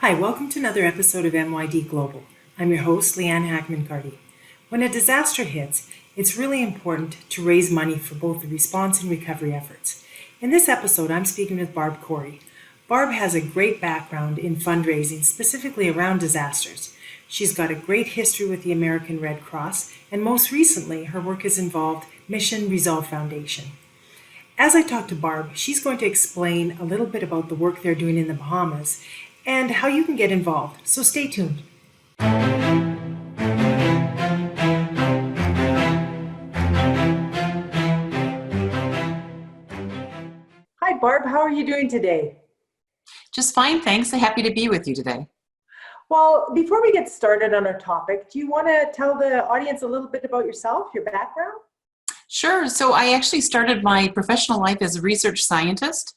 Hi, welcome to another episode of MYD Global. I'm your host, Leanne Hackman-Carty. When a disaster hits, it's really important to raise money for both the response and recovery efforts. In this episode, I'm speaking with Barb Coury. Barb has a great background in fundraising, specifically around disasters. She's got a great history with the American Red Cross, and most recently, her work has involved Mission Resolve Foundation. As I talk to Barb, she's going to explain a little bit about the work they're doing in the Bahamas and how you can get involved. So stay tuned. Hi, Barb. How are you doing today? Just fine, thanks. I'm happy to be with you today. Well, before we get started on our topic, do you want to tell the audience a little bit about yourself, your background? Sure. So I actually started my professional life as a research scientist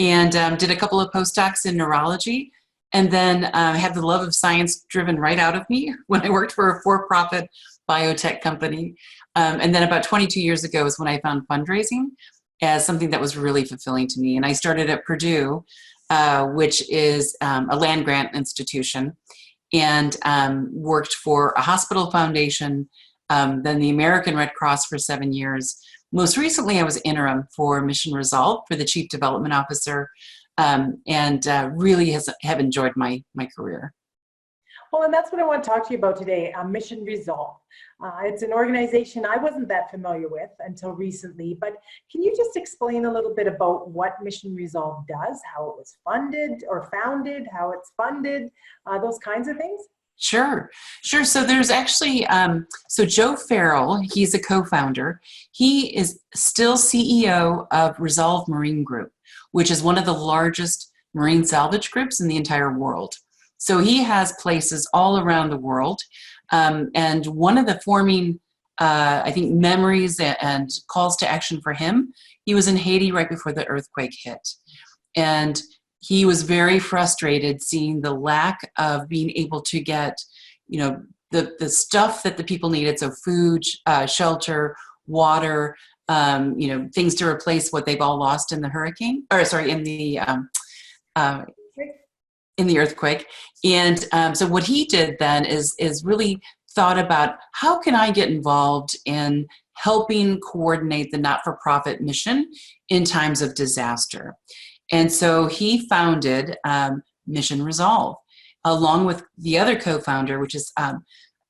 and did a couple of postdocs in neurology, and then had the love of science driven right out of me when I worked for a for-profit biotech company. And then about 22 years ago is when I found fundraising as something that was really fulfilling to me. And I started at Purdue, which is a land-grant institution, and worked for a hospital foundation, then the American Red Cross for 7 years. Most recently, I was interim for Mission Resolve for the Chief Development Officer, and really have enjoyed my career. Well, and that's what I want to talk to you about today, Mission Resolve. It's an organization I wasn't that familiar with until recently, but can you just explain a little bit about what Mission Resolve does, how it was funded or founded, how it's funded, those kinds of things? Sure. So there's actually, so Joe Farrell, he's a co-founder. He is still CEO of Resolve Marine Group, which is one of the largest marine salvage groups in the entire world. So he has places all around the world. And one of the forming, I think, memories and calls to action for him, he was in Haiti right before the earthquake hit. And he was very frustrated seeing the lack of being able to get, the stuff that the people needed. So food, shelter, water, things to replace what they've all lost in the hurricane, in the earthquake. And so what he did then is really thought about, how can I get involved in helping coordinate the not-for-profit mission in times of disaster? And so he founded Mission Resolve, along with the other co-founder, which is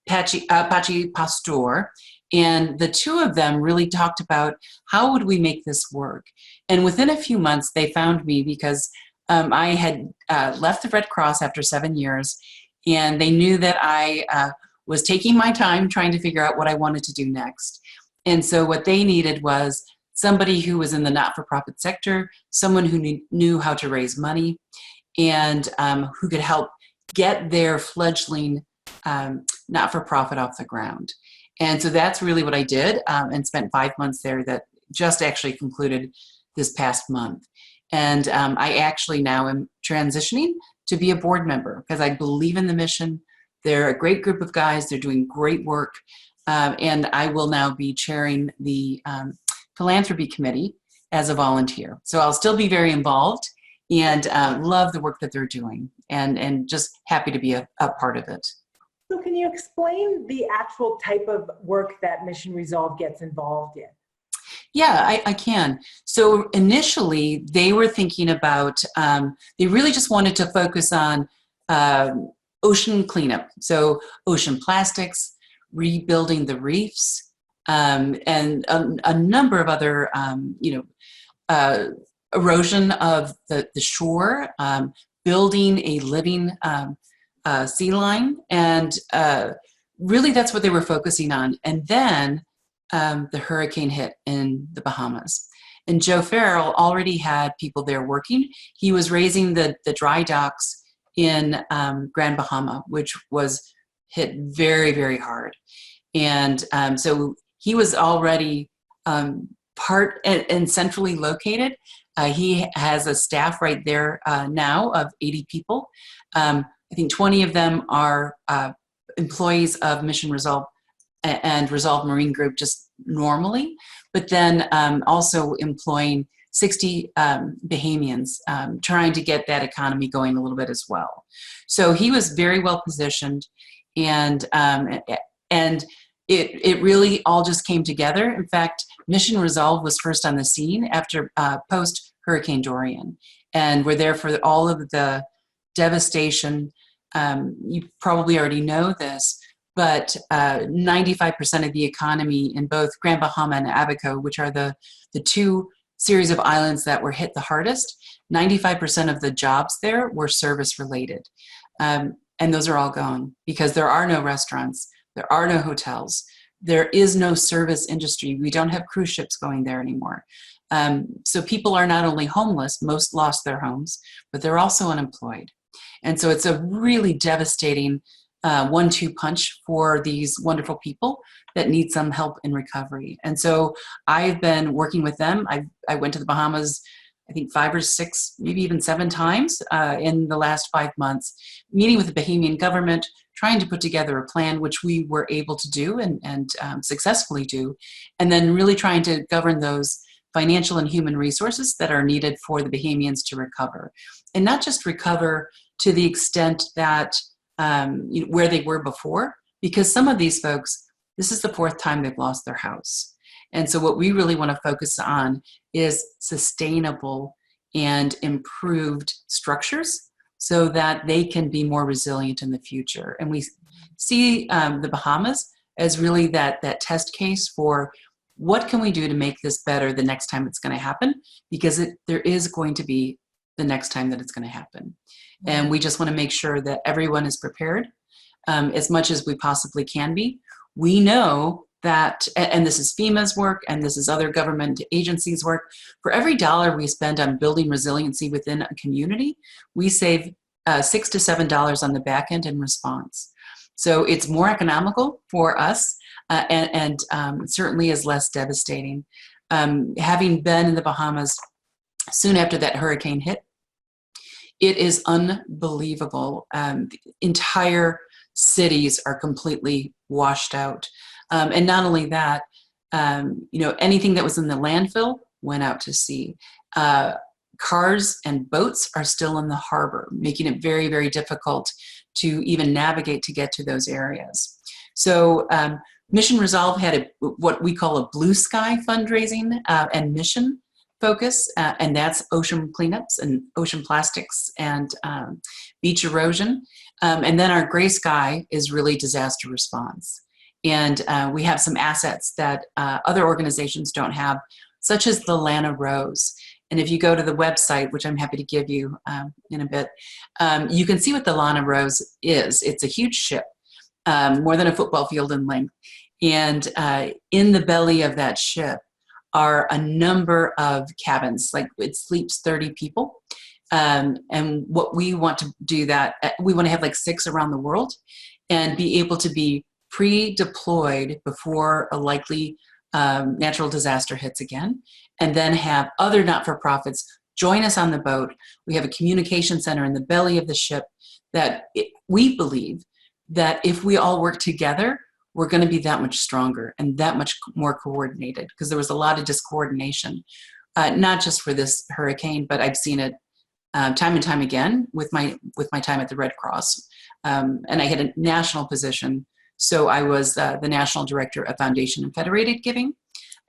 Pachi Pastor. And the two of them really talked about, how would we make this work? And within a few months, they found me because I had left the Red Cross after 7 years, and they knew that I was taking my time trying to figure out what I wanted to do next. And so what they needed was somebody who was in the not-for-profit sector, someone who knew how to raise money, and who could help get their fledgling not-for-profit off the ground. And so that's really what I did, and spent 5 months there that just actually concluded this past month. And I actually now am transitioning to be a board member because I believe in the mission. They're a great group of guys. They're doing great work. And I will now be chairing the philanthropy committee as a volunteer. So I'll still be very involved and love the work that they're doing, and just happy to be a part of it. So can you explain the actual type of work that Mission Resolve gets involved in? Yeah, I can. So initially, they were thinking about, they really just wanted to focus on ocean cleanup. So ocean plastics, rebuilding the reefs, and a number of other, erosion of the shore, building a living sea line. And really that's what they were focusing on. And then the hurricane hit in the Bahamas. And Joe Farrell already had people there working. He was raising the dry docks in Grand Bahama, which was hit very, very hard. And so he was already part and centrally located. He has a staff right there now of 80 people. I think 20 of them are employees of Mission Resolve and Resolve Marine Group just normally, but then also employing 60 Bahamians, trying to get that economy going a little bit as well. So he was very well positioned, and it really all just came together. In fact, Mission Resolve was first on the scene after post Hurricane Dorian, and we're there for all of the devastation. You probably already know this, but 95% of the economy in both Grand Bahama and Abaco, which are the two series of islands that were hit the hardest, 95% of the jobs there were service related. And those are all gone because there are no restaurants, there are no hotels, there is no service industry. We don't have cruise ships going there anymore. So people are not only homeless, most lost their homes, but they're also unemployed. And so it's a really devastating 1-2 punch for these wonderful people that need some help in recovery. And so I've been working with them. I went to the Bahamas, I think 5 or 6, maybe even 7 times in the last 5 months, meeting with the Bahamian government, trying to put together a plan, which we were able to do and successfully do, and then really trying to govern those financial and human resources that are needed for the Bahamians to recover. And not just recover to the extent that where they were before, because some of these folks, this is the 4th time they've lost their house. And so what we really want to focus on is sustainable and improved structures so that they can be more resilient in the future. And we see the Bahamas as really that test case for what can we do to make this better the next time it's going to happen, because there is going to be the next time that it's going to happen. And we just want to make sure that everyone is prepared as much as we possibly can be. We know that, and this is FEMA's work, and this is other government agencies' work, for every dollar we spend on building resiliency within a community, we save $6 to $7 on the back end in response. So it's more economical for us and certainly is less devastating. Having been in the Bahamas soon after that hurricane hit, it is unbelievable. Entire cities are completely washed out. And not only that, anything that was in the landfill went out to sea. Cars and boats are still in the harbor, making it very, very difficult to even navigate to get to those areas. So Mission Resolve had what we call a blue sky fundraising and mission focus, and that's ocean cleanups and ocean plastics and beach erosion. And then our gray sky is really disaster response. And we have some assets that other organizations don't have, such as the Lana Rose. And if you go to the website, which I'm happy to give you in a bit, you can see what the Lana Rose is. It's a huge ship, more than a football field in length. And in the belly of that ship are a number of cabins, like it sleeps 30 people. And what we want to do we want to have like 6 around the world and be able to be pre-deployed before a likely natural disaster hits again, and then have other not-for-profits join us on the boat. We have a communication center in the belly of the ship that we believe that if we all work together, we're going to be that much stronger and that much more coordinated, because there was a lot of discoordination, not just for this hurricane, but I've seen it time and time again with my time at the Red Cross. And I had a national position, so I was the national director of Foundation and Federated Giving.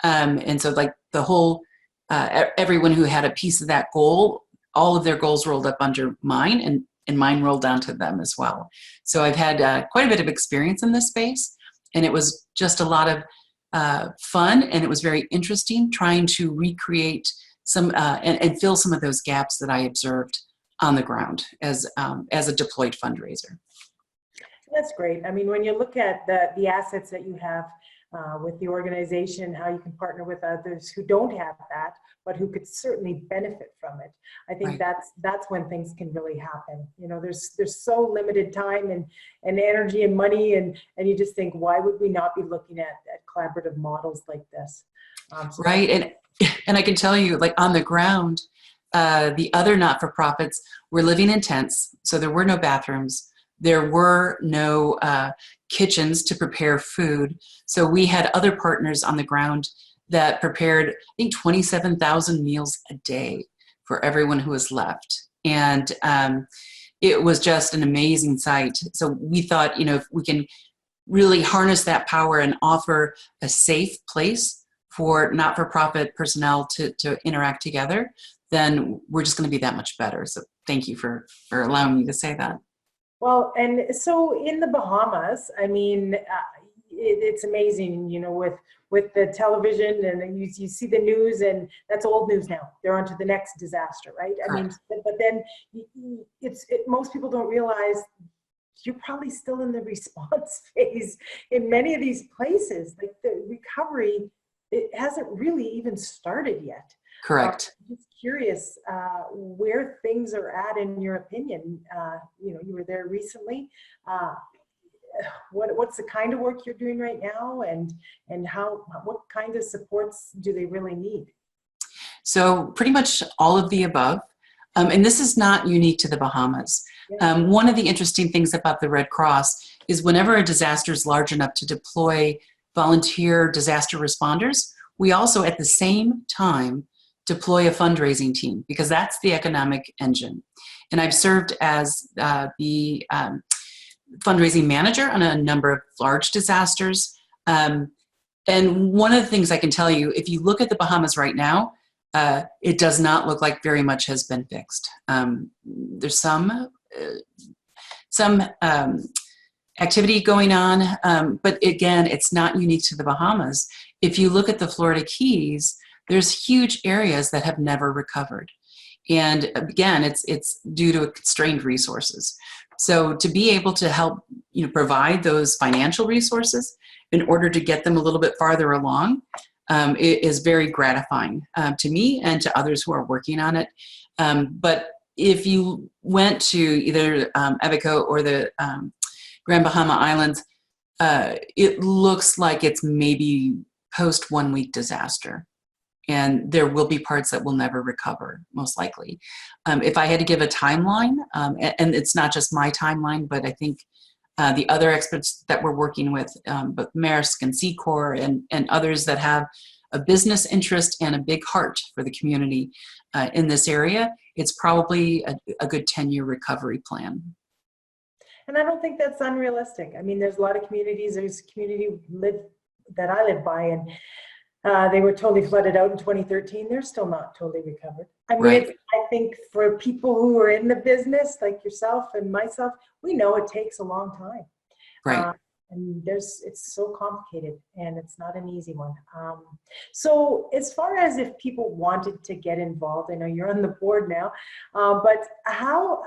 And so like the whole, everyone who had a piece of that goal, all of their goals rolled up under mine, and mine rolled down to them as well. So I've had quite a bit of experience in this space, and it was just a lot of fun, and it was very interesting trying to recreate some and fill some of those gaps that I observed on the ground as a deployed fundraiser. That's great. I mean, when you look at the assets that you have with the organization, how you can partner with others who don't have that, but who could certainly benefit from it. I think Right. that's when things can really happen. You know, there's so limited time and energy and money, and you just think, why would we not be looking at collaborative models like this? Right. And I can tell you, like on the ground, the other not-for-profits were living in tents, so there were no bathrooms. There were no kitchens to prepare food. So we had other partners on the ground that prepared, I think, 27,000 meals a day for everyone who was left. And it was just an amazing sight. So we thought, if we can really harness that power and offer a safe place for not-for-profit personnel to interact together, then we're just going to be that much better. So thank you for allowing me to say that. Well, and so in the Bahamas, I mean, it's amazing, with the television, and you see the news, and that's old news now. They're on to the next disaster, right? I mean, but then most people don't realize you're probably still in the response phase in many of these places. Like the recovery, it hasn't really even started yet. Correct. I'm just curious where things are at in your opinion. You were there recently. What's the kind of work you're doing right now, and what kind of supports do they really need? So pretty much all of the above. And this is not unique to the Bahamas. Yeah. One of the interesting things about the Red Cross is whenever a disaster is large enough to deploy volunteer disaster responders, we also at the same time deploy a fundraising team, because that's the economic engine. And I've served as the fundraising manager on a number of large disasters. And one of the things I can tell you, if you look at the Bahamas right now, it does not look like very much has been fixed. There's some activity going on, but again, it's not unique to the Bahamas. If you look at the Florida Keys, there's huge areas that have never recovered. And again, it's due to constrained resources. So to be able to help, provide those financial resources in order to get them a little bit farther along, it is very gratifying to me and to others who are working on it. But if you went to either Ebico or the Grand Bahama Islands, it looks like it's maybe post 1 week disaster. And there will be parts that will never recover, most likely. If I had to give a timeline, and it's not just my timeline, but I think the other experts that we're working with, both Maersk and Secor and others that have a business interest and a big heart for the community in this area, it's probably a good 10-year recovery plan. And I don't think that's unrealistic. I mean, there's a lot of communities. There's a community that I live by, and they were totally flooded out in 2013. They're still not totally recovered. I mean, right. I think for people who are in the business, like yourself and myself, we know it takes a long time. Right. And it's so complicated, and it's not an easy one. So as far as if people wanted to get involved, I know you're on the board now, but how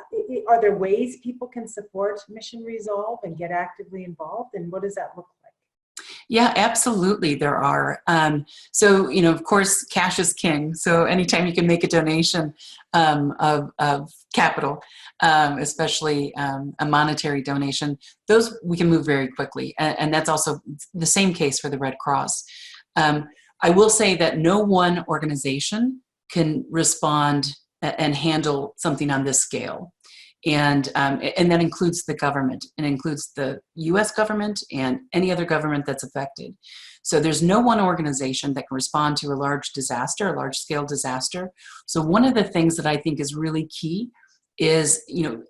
are there ways people can support Mission Resolve and get actively involved, and what does that look like? Yeah, absolutely. There are. So, of course, cash is king. So anytime you can make a donation of capital, especially a monetary donation, those we can move very quickly. And that's also the same case for the Red Cross. I will say that no one organization can respond and handle something on this scale. And that includes the government, and includes the U.S. government and any other government that's affected. So there's no one organization that can respond to a large disaster, a large-scale disaster. So one of the things that I think is really key is,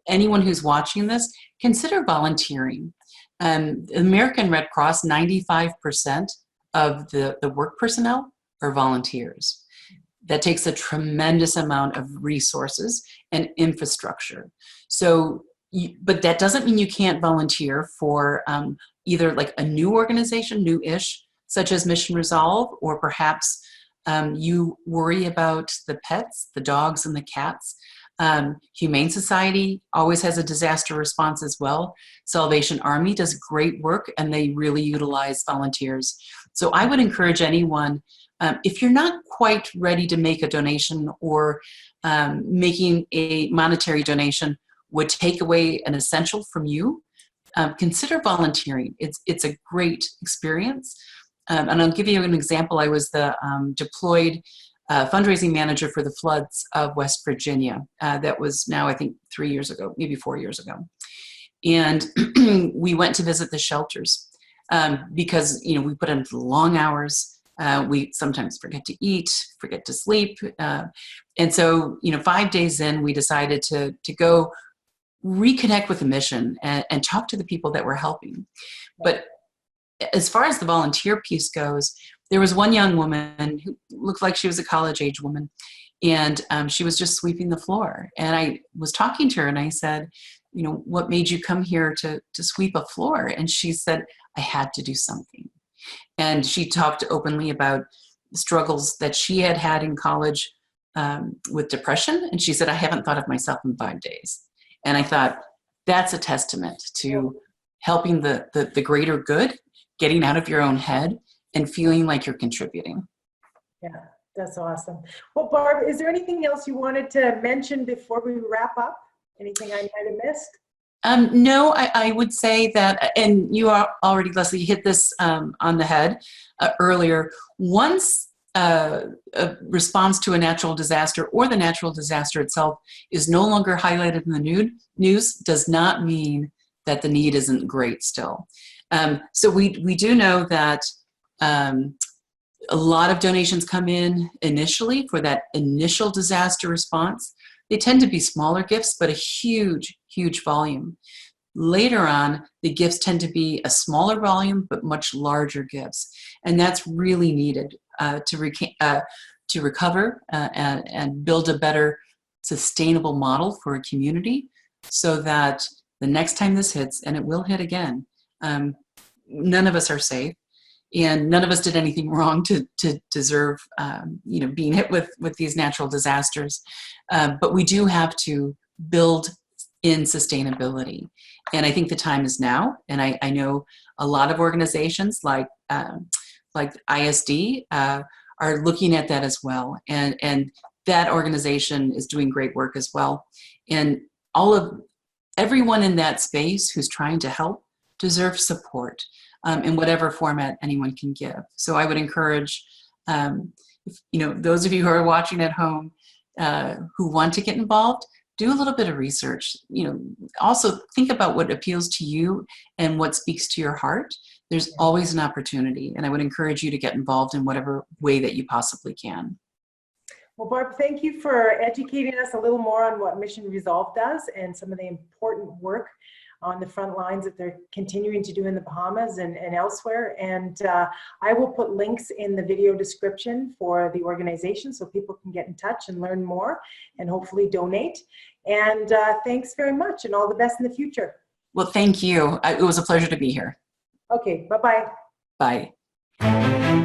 anyone who's watching this, consider volunteering. The American Red Cross, 95% of the work personnel are volunteers. That takes a tremendous amount of resources and infrastructure. So, but that doesn't mean you can't volunteer for either like a new organization, new-ish, such as Mission Resolve, or perhaps you worry about the pets, the dogs and the cats. Humane Society always has a disaster response as well. Salvation Army does great work, and they really utilize volunteers. So I would encourage anyone, if you're not quite ready to make a donation, or making a monetary donation would take away an essential from you, consider volunteering. It's a great experience. And I'll give you an example. I was the deployed fundraising manager for the floods of West Virginia. That was now, I think, 3 years ago, maybe 4 years ago. And we went to visit the shelters because, we put in long hours. We sometimes forget to eat, forget to sleep. And so, 5 days in, we decided to go reconnect with the mission and talk to the people that were helping. But as far as the volunteer piece goes, there was one young woman who looked like she was a college-age woman, and she was just sweeping the floor. And I was talking to her, and I said, what made you come here to sweep a floor? And she said, I had to do something. And she talked openly about struggles that she had had in college with depression. And she said, I haven't thought of myself in 5 days. And I thought, that's a testament to helping the greater good, getting out of your own head and feeling like you're contributing. Yeah, that's awesome. Well, Barb, is there anything else you wanted to mention before we wrap up? Anything I might have missed? No, I would say that, and you are already, Leslie, hit this on the head earlier. Once a response to a natural disaster or the natural disaster itself is no longer highlighted in the news, does not mean that the need isn't great still. So we do know that a lot of donations come in initially for that initial disaster response. They tend to be smaller gifts, but a huge, huge volume. Later on, the gifts tend to be a smaller volume, but much larger gifts. And that's really needed to recover and build a better sustainable model for a community so that the next time this hits, and it will hit again, none of us are safe. And none of us did anything wrong to deserve, being hit with these natural disasters. But we do have to build in sustainability. And I think the time is now. And I know a lot of organizations like ISD are looking at that as well. And that organization is doing great work as well. And everyone in that space who's trying to help deserves support. In whatever format anyone can give. So I would encourage, those of you who are watching at home who want to get involved, do a little bit of research. Also think about what appeals to you and what speaks to your heart. There's always an opportunity, and I would encourage you to get involved in whatever way that you possibly can. Well, Barb, thank you for educating us a little more on what Mission Resolve does and some of the important work on the front lines that they're continuing to do in the Bahamas and elsewhere. And I will put links in the video description for the organization so people can get in touch and learn more and hopefully donate. And thanks very much and all the best in the future. Well, thank you. It was a pleasure to be here. Okay, bye-bye. Bye.